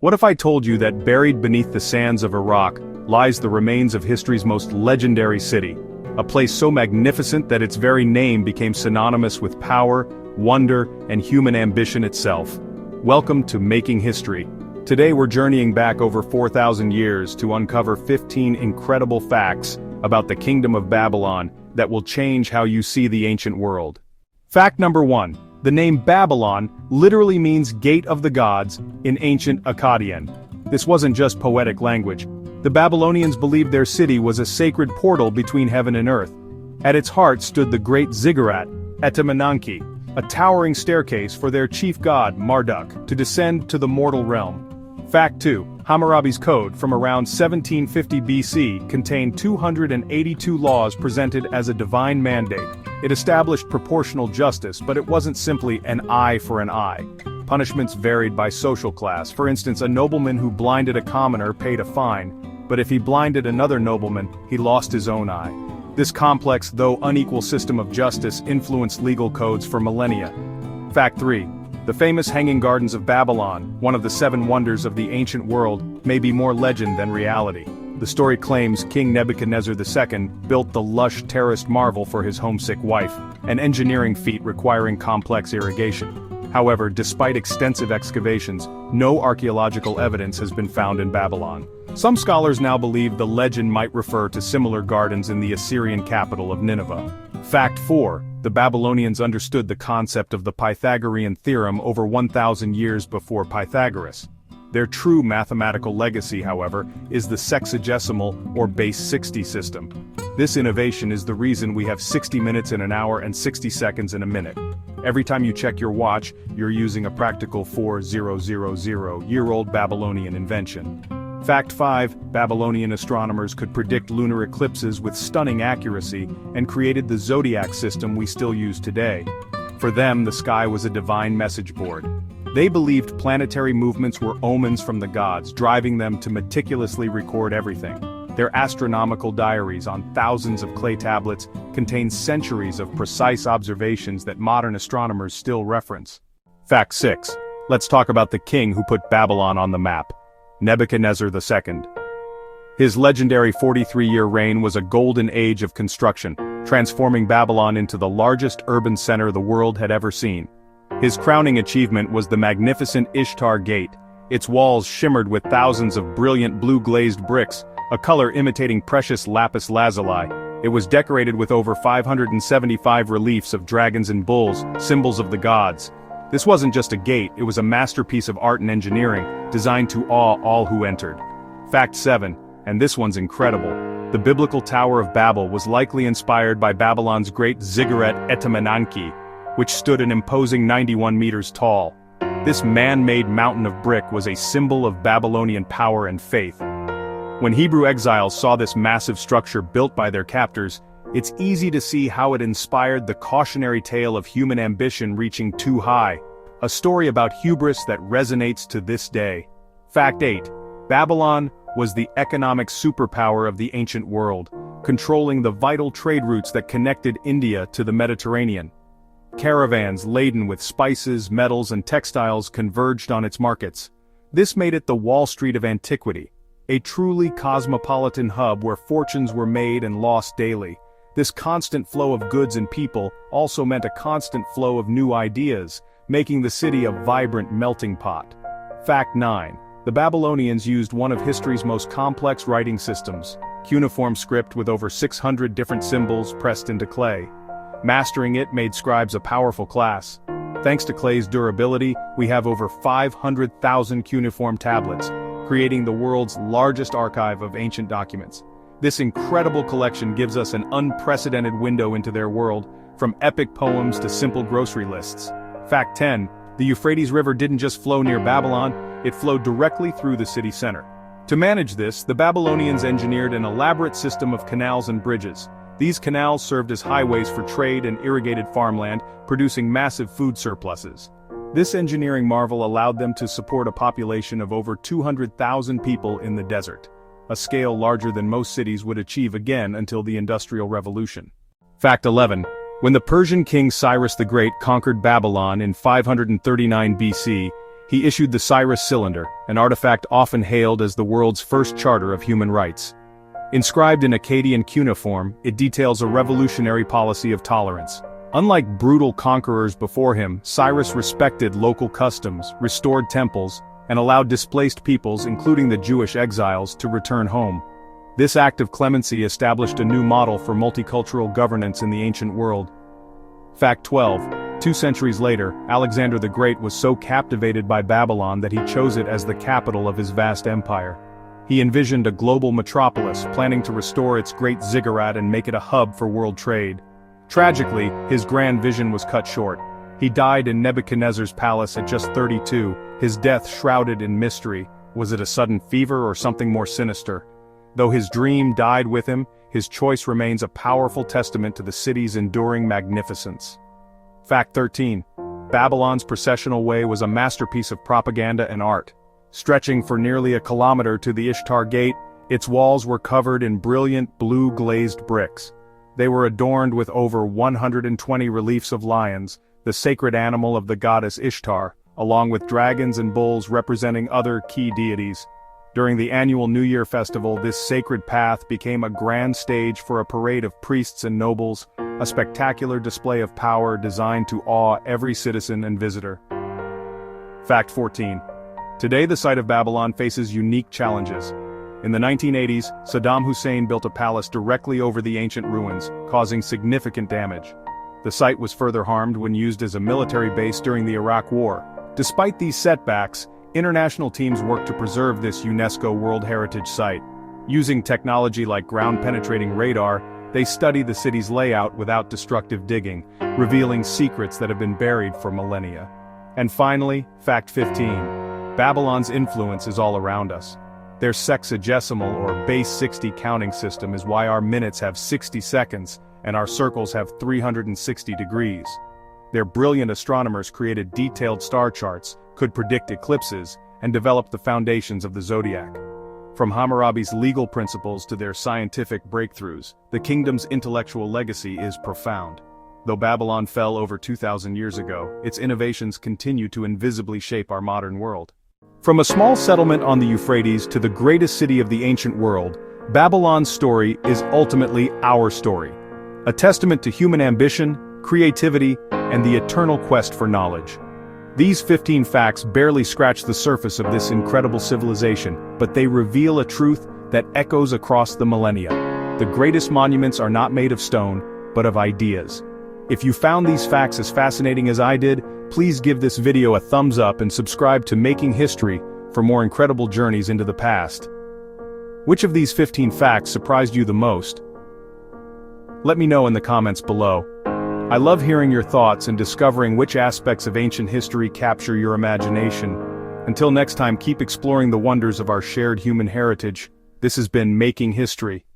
What if I told you that buried beneath the sands of Iraq lies the remains of history's most legendary city? A place so magnificent that its very name became synonymous with power, wonder, and human ambition itself. Welcome to Making History. Today we're journeying back over 4,000 years to uncover 15 incredible facts about the Kingdom of Babylon that will change how you see the ancient world. Fact number 1. The name Babylon literally means Gate of the Gods in ancient Akkadian. This wasn't just poetic language. The Babylonians believed their city was a sacred portal between heaven and earth. At its heart stood the great ziggurat, Etemenanki, a towering staircase for their chief god, Marduk, to descend to the mortal realm. Fact 2. Hammurabi's Code from around 1750 BC contained 282 laws presented as a divine mandate. It established proportional justice, but it wasn't simply an eye for an eye. Punishments varied by social class. For instance, a nobleman who blinded a commoner paid a fine, but if he blinded another nobleman, he lost his own eye. This complex, though unequal system of justice influenced legal codes for millennia. Fact 3. The famous Hanging Gardens of Babylon, one of the 7 wonders of the ancient world, may be more legend than reality. The story claims King Nebuchadnezzar II built the lush terraced marvel for his homesick wife, an engineering feat requiring complex irrigation. However, despite extensive excavations, no archaeological evidence has been found in Babylon. Some scholars now believe the legend might refer to similar gardens in the Assyrian capital of Nineveh. Fact 4. The Babylonians understood the concept of the Pythagorean theorem over 1,000 years before Pythagoras. Their true mathematical legacy, however, is the sexagesimal or base 60 system. This innovation is the reason we have 60 minutes in an hour and 60 seconds in a minute. Every time you check your watch, you're using a practical 4000-year-old Babylonian invention. Fact 5. Babylonian astronomers could predict lunar eclipses with stunning accuracy and created the zodiac system we still use today. For them, the sky was a divine message board. They believed planetary movements were omens from the gods, driving them to meticulously record everything. Their astronomical diaries on thousands of clay tablets contain centuries of precise observations that modern astronomers still reference. Fact 6. Let's talk about the king who put Babylon on the map. Nebuchadnezzar II. His legendary 43-year reign was a golden age of construction, transforming Babylon into the largest urban center the world had ever seen. His crowning achievement was the magnificent Ishtar Gate. Its walls shimmered with thousands of brilliant blue-glazed bricks, a color imitating precious lapis lazuli. It was decorated with over 575 reliefs of dragons and bulls, symbols of the gods. This wasn't just a gate, it was a masterpiece of art and engineering, designed to awe all who entered. Fact 7, and this one's incredible. The biblical Tower of Babel was likely inspired by Babylon's great ziggurat Etemenanki, which stood an imposing 91 meters tall. This man-made mountain of brick was a symbol of Babylonian power and faith. When Hebrew exiles saw this massive structure built by their captors, it's easy to see how it inspired the cautionary tale of human ambition reaching too high, a story about hubris that resonates to this day. Fact 8. Babylon was the economic superpower of the ancient world, controlling the vital trade routes that connected India to the Mediterranean. Caravans laden with spices, metals, and textiles converged on its markets. This made it the Wall Street of antiquity, a truly cosmopolitan hub where fortunes were made and lost daily. This constant flow of goods and people also meant a constant flow of new ideas, making the city a vibrant melting pot. Fact 9. The Babylonians used one of history's most complex writing systems, cuneiform script with over 600 different symbols pressed into clay. Mastering it made scribes a powerful class. Thanks to clay's durability, we have over 500,000 cuneiform tablets, creating the world's largest archive of ancient documents. This incredible collection gives us an unprecedented window into their world, from epic poems to simple grocery lists. Fact 10. The Euphrates River didn't just flow near Babylon, it flowed directly through the city center. To manage this, the Babylonians engineered an elaborate system of canals and bridges. These canals served as highways for trade and irrigated farmland, producing massive food surpluses. This engineering marvel allowed them to support a population of over 200,000 people in the desert, a scale larger than most cities would achieve again until the Industrial Revolution. Fact 11. When the Persian king Cyrus the Great conquered Babylon in 539 BC, he issued the Cyrus Cylinder, an artifact often hailed as the world's first charter of human rights. Inscribed in Akkadian cuneiform, it details a revolutionary policy of tolerance. Unlike brutal conquerors before him, Cyrus respected local customs, restored temples, and allowed displaced peoples, including the Jewish exiles, to return home. This act of clemency established a new model for multicultural governance in the ancient world. Fact 12. 2 centuries later, Alexander the Great was so captivated by Babylon that he chose it as the capital of his vast empire. He envisioned a global metropolis, planning to restore its great ziggurat and make it a hub for world trade. Tragically, his grand vision was cut short. He died in Nebuchadnezzar's palace at just 32, his death shrouded in mystery. Was it a sudden fever or something more sinister? Though his dream died with him, his choice remains a powerful testament to the city's enduring magnificence. Fact 13. Babylon's processional way was a masterpiece of propaganda and art. Stretching for nearly a kilometer to the Ishtar Gate, its walls were covered in brilliant blue glazed bricks. They were adorned with over 120 reliefs of lions, the sacred animal of the goddess Ishtar, along with dragons and bulls representing other key deities. During the annual New Year festival, this sacred path became a grand stage for a parade of priests and nobles, a spectacular display of power designed to awe every citizen and visitor. Fact 14. Today the site of Babylon faces unique challenges. In the 1980s, Saddam Hussein built a palace directly over the ancient ruins, causing significant damage. The site was further harmed when used as a military base during the Iraq War. Despite these setbacks, international teams worked to preserve this UNESCO World Heritage Site. Using technology like ground-penetrating radar, they study the city's layout without destructive digging, revealing secrets that have been buried for millennia. And finally, Fact 15. Babylon's influence is all around us. Their sexagesimal or base 60 counting system is why our minutes have 60 seconds and our circles have 360 degrees. Their brilliant astronomers created detailed star charts, could predict eclipses, and developed the foundations of the zodiac. From Hammurabi's legal principles to their scientific breakthroughs, the kingdom's intellectual legacy is profound. Though Babylon fell over 2,000 years ago, its innovations continue to invisibly shape our modern world. From a small settlement on the Euphrates to the greatest city of the ancient world, Babylon's story is ultimately our story. A testament to human ambition, creativity, and the eternal quest for knowledge. These 15 facts barely scratch the surface of this incredible civilization, but they reveal a truth that echoes across the millennia. The greatest monuments are not made of stone, but of ideas. If you found these facts as fascinating as I did, please give this video a thumbs up and subscribe to Making History for more incredible journeys into the past. Which of these 15 facts surprised you the most? Let me know in the comments below. I love hearing your thoughts and discovering which aspects of ancient history capture your imagination. Until next time, keep exploring the wonders of our shared human heritage. This has been Making History.